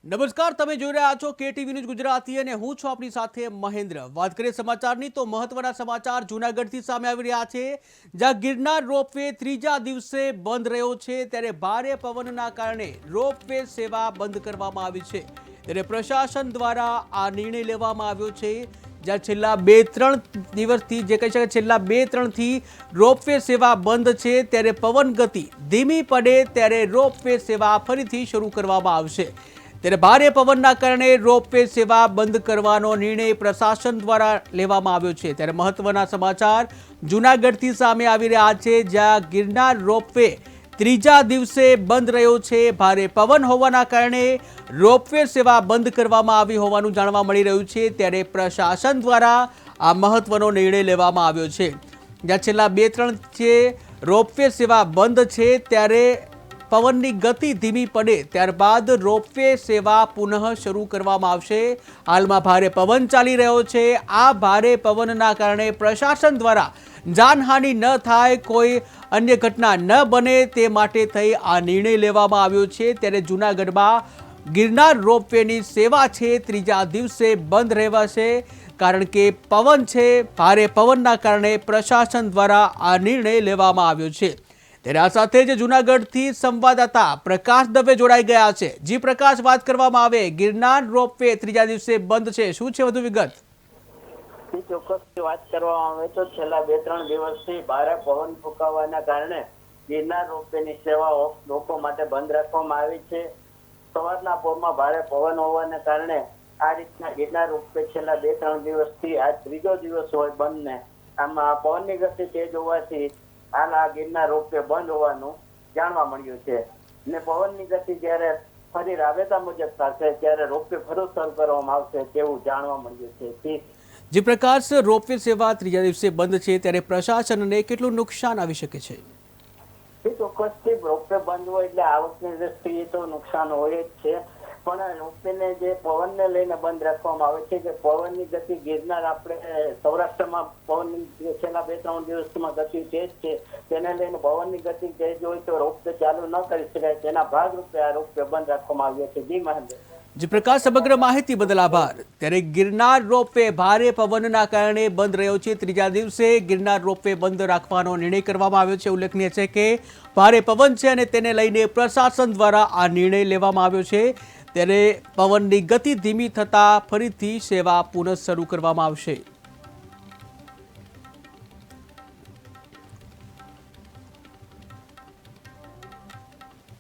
નમસ્કાર, તમે જોઈ રહ્યા છો કેટીવી ન્યૂઝ ગુજરાતી અને હું છું આપની સાથે મહેન્દ્ર। વાત કરીએ સમાચારની તો મહત્વના સમાચાર જૂનાગઢથી સામે આવી રહ્યા છે, જ્યાં ગિરનાર રોપવે ત્રીજા દિવસે બંધ રહ્યો છે। ત્યારે ભારે પવનના કારણે રોપવે સેવા બંધ કરવામાં આવી છે। ત્યારે પ્રશાસન દ્વારા આ નિર્ણય લેવામાં આવ્યો છે, જ્યાં છેલ્લા 2-3 દિવસથી જે કહી શકાય છેલ્લા 2-3થી રોપવે સેવા બંધ છે। ત્યારે પવન ગતિ ધીમી પડે ત્યારે રોપવે સેવા ફરીથી શરૂ કરવામાં આવશે। ત્યારે ભારે પવનના કારણે રોપવે સેવા બંધ કરવાનો નિર્ણય પ્રશાસન દ્વારા લેવામાં આવ્યો છે। ત્યારે મહત્વના સમાચાર જૂનાગઢથી સામે આવી રહ્યા છે, જ્યાં ગિરનાર રોપવે ત્રીજા દિવસે બંધ રહ્યો છે। ભારે પવન હોવાના કારણે રોપવે સેવા બંધ કરવામાં આવી હોવાનું જાણવા મળી રહ્યું છે। ત્યારે પ્રશાસન દ્વારા આ મહત્વનો નિર્ણય લેવામાં આવ્યો છે, જ્યાં છેલ્લા 2-3 રોપવે સેવા બંધ છે। ત્યારે પવનની ગતિ ધીમી પડે ત્યારબાદ રોપવે સેવા પુનઃ શરૂ કરવામાં આવશે। હાલમાં ભારે પવન ચાલી રહ્યો છે। આ ભારે પવનના કારણે પ્રશાસન દ્વારા જાનહાનિ ન થાય, કોઈ અન્ય ઘટના ન બને તે માટે થઈ આ નિર્ણય લેવામાં આવ્યો છે। ત્યારે જૂનાગઢમાં ગિરનાર રોપવેની સેવા છે ત્રીજા દિવસે બંધ રહેવાશે, કારણ કે પવન છે। ભારે પવનના કારણે પ્રશાસન દ્વારા આ નિર્ણય લેવામાં આવ્યો છે। ત્યારે આ સાથે જ જૂનાગઢથી સંવાદદાતા પ્રકાશ દવે જોડાઈ ગયા છે। જી પ્રકાશ, વાત કરવામાં આવે ગિરનાર રોપવે ત્રીજા દિવસે બંધ છે, શું છે વધુ વિગત? ચોક્કસ વાત કરવામાં આવે તો છેલ્લા 2-3 દિવસથી ભારે પવન ફૂંકાવાના કારણે ગિરનાર રોપવેની સેવાઓ લોકો માટે બંધ રાખવામાં આવી છે। સવારના પોરમાં ભારે પવન હોવાના કારણે આ રીતના ગિરનાર રોપવે છેલ્લા 2-3 દિવસથી આ ત્રીજો દિવસ હોય બંધને, આમાં પવનની ગતિ તેજ હોવાથી હાલ આ ગિરનાર રોપવે બંધ હોવાનું જાણવા મળ્યું છે। ને પવનની ગતિ જ્યારે ફરી રાબેતા મુજબ થશે ત્યારે રોપવે ફરી શરૂ કરવામાં આવશે તેવું જાણવા મળ્યું છે। જે પ્રકાશ, રોપવે સેવા ત્રીજા દિવસે બંધ છે, ત્યારે પ્રશાસનને કેટલું નુકસાન આવી શકે છે? ચોક્કસથી રોપવે બંધ હોય એટલે આવકની દ્રષ્ટિએ તો નુકસાન હોય જ છે, પણ રોપવેને જે પવનને લઈને બંધ રાખવામાં આવે છે કે પવનની ગતિ ગિરનાર આપણે સૌરાષ્ટ્રમાં પવનની છેલ્લા 2-3 દિવસમાં ગતિ તેજ છે, તેને લઈને પવનની ગતિ તેજ હોય તો રોપવે ચાલુ ન કરી શકાય, તેના ભાગરૂપે આ રોપવે બંધ રાખવામાં આવ્યો છે। જી મહેન્દ્ર। જી પ્રકાશ, સમગ્ર માહિતી બદલ આભાર। ત્યારે ગિરનાર રોપવે ભારે પવનના કારણે બંધ રહ્યો છે। ત્રીજા દિવસે ગિરનાર રોપવે બંધ રાખવાનો નિર્ણય કરવામાં આવ્યો છે। ઉલ્લેખનીય છે કે ભારે પવન છે અને તેને લઈને પ્રશાસન દ્વારા આ નિર્ણય લેવામાં આવ્યો છે। ત્યારે પવનની ગતિ ધીમી થતાં ફરીથી સેવા પુનઃ શરૂ કરવામાં આવશે।